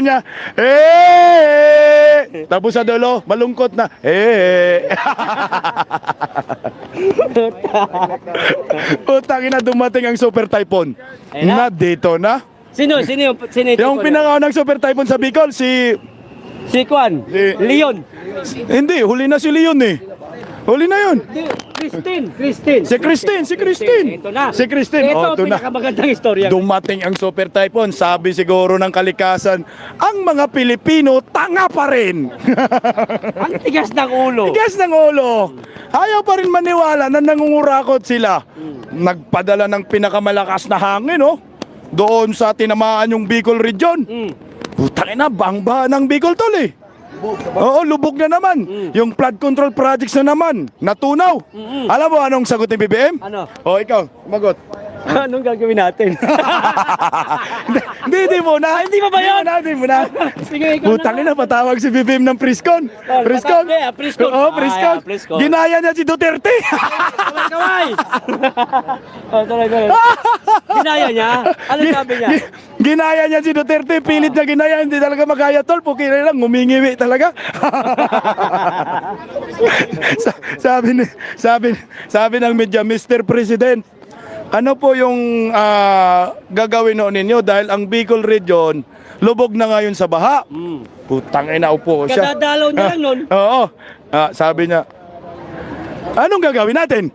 niya, tapos sa dulo, malungkot na, Putang ina, dumating ang super typhoon. Ayun na. Na dito na. Sino Yung pinakaunang super typhoon sa Bicol, si Kwan, Leon. Hindi, huli na si Leon eh. Huli na yun. Christine. Si Christine. Ito na. Si Christine. Ito, Ito na. pinakamagandang istorya. Dumating ang super typhoon. Sabi siguro ng kalikasan, ang mga Pilipino, tanga pa rin. Ang tigas ng ulo. Tigas ng ulo. Ayaw pa rin maniwala na nangungurakot sila. Nagpadala ng pinakamalakas na hangin, oh. Doon sa tinamaan yung Bicol region. Putang ina, bangba ng Bicol tol eh. Oo, lubog na naman. Yung flood control projects na naman, natunaw. Alam mo anong sagot ni BBM? Ano? O ikaw, magot. Anong gagawin natin? Hindi muna. Hindi pa ba yun? Hindi muna. Sige, ikaw Putang ina, patawag si BBM ng Priskon. Priskon? Priskon. Oo, Priskon. Priskon. Ginaya niya si Duterte. Kaway! Talaga. Ginaya niya? Ano sabi niya? Ginaya niya si Duterte, pilit niya ginaya, hindi talaga magaya tol, pukira lang, ngumingiwi talaga. sabi ng media, Mr. President, ano po yung gagawin noon ninyo dahil ang Bicol region lubog na ngayon sa baha. Putang ina, upo siya. Kadadalaw niya lang nun. Oo. Sabi niya, anong gagawin natin?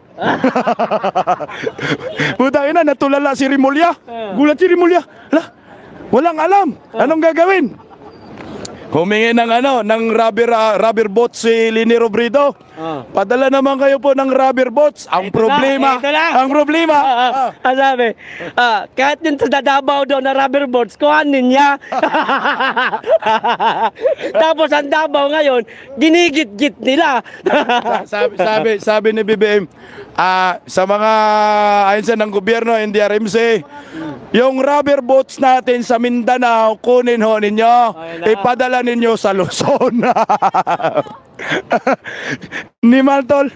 Putang ina, natulala si Rimulya. Gulat si Rimulya. Walang alam. Anong gagawin? Humingi ng rubber boat si Lini Robredo. Padala naman kayo po ng rubber boats. Ang problema. Ang sabi, kahit yung dadabaw daw na rubber boats, kuhanin niya. Tapos ang Davao ngayon, ginigit-git nila. sabi ni BBM, sa mga ahensiya ng gobyerno, NDRMC, yung rubber boats natin sa Mindanao, kunin ho ninyo. Ipadala ninyo sa Luzon. Ni Maltol,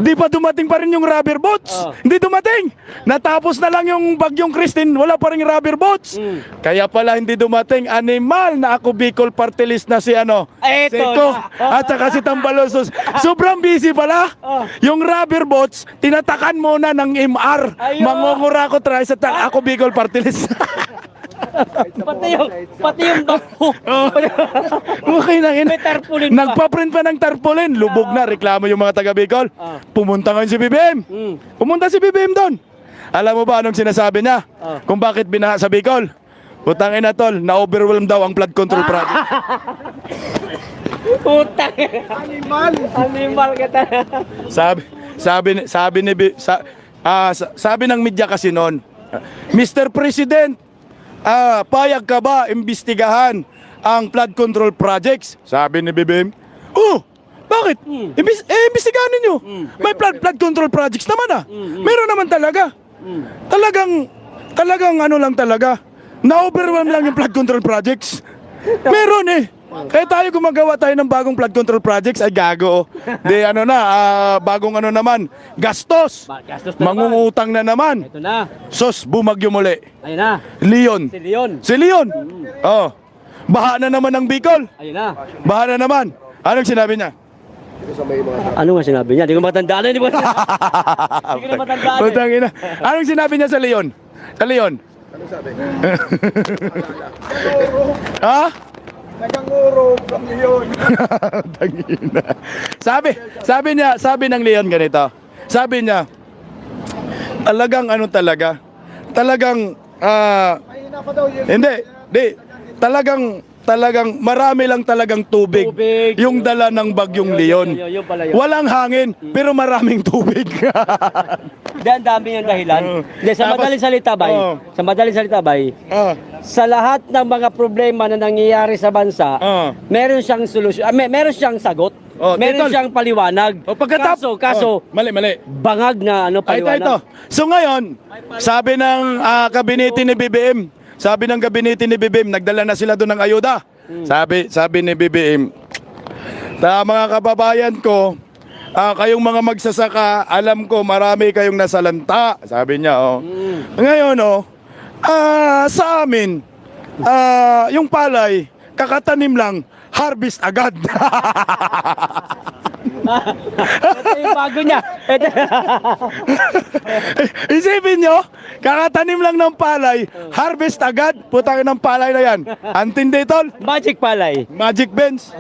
di pa dumating pa rin yung rubber boats. Hindi dumating. Natapos na lang yung bagyong Christine, wala pa rin rubber boats. Kaya pala hindi dumating. Animal na ako Bicol party list na si Seco, at saka si Tambalosos. Sobrang busy pala. Yung rubber boats, tinatakan muna ng MR. Mangungura ko try sa ako Bicol party list. pati yung bako. Okay na yun. May tarpaulin pa. Nagpa-print pa ng tarpaulin. Lubog na. Reklamo yung mga taga Bicol. Pumunta ngayon si BBM. Pumunta si BBM doon. Alam mo ba anong sinasabi niya? Kung bakit binaha sa Bicol? Putang ina tol, na-overwhelm daw ang flood control project. Putang. Animal kita. Sabi ng media kasi noon, Mr. President, payag ka ba imbestigahan ang flood control projects? Sabi ni BBM, bakit? Imbestigahan ninyo. May flood control projects naman Meron naman talaga. Talagang ano lang talaga. Na-overwhelm lang yung flood control projects. Meron Kaya tayo gumagawa tayo ng bagong flood control projects ay gago. Bagong naman, gastos. Mangungutang na naman. Ito na. Sos, bumagyo muli. Ayun na. Leon. Si Leon. Baha na naman ang Bicol. Ayun na. Baha na naman. Anong sinabi niya? Ano nga sinabi niya? Hindi ko matandaan. Hindi ko na matandaan. Putang ina. Anong sinabi niya sa Leon? Sa Leon? Ano sabi? Ha? Naganguro from Leon. Tangina. Sabi ng Leon ganito. Sabi niya, talagang talagang Mahina pa daw yun. talagang marami lang talagang tubig. Yung dala ng bagyong Leon. Yun pala yun. Walang hangin, pero maraming tubig. Ang dami yung dahilan. Sa madaling salita bay, sa lahat ng mga problema na nangyayari sa bansa, meron siyang solusyon, meron siyang sagot, meron siyang paliwanag. Kaso, mali. bangag na paliwanag. Ito. So ngayon, sabi ng kabinete ni BBM, nagdala na sila doon ng ayuda. Sabi ni BBM, mga kababayan ko, kayong mga magsasaka, alam ko marami kayong nasalanta. Sabi niya, Ngayon, sa amin, yung palay, kakatanim lang, harvest agad. Ito yung bago niya. Ito. Isipin nyo, kakatanim lang ng palay, harvest agad, putangin ng palay na yan. Antindi tol, Magic palay. Magic Benz.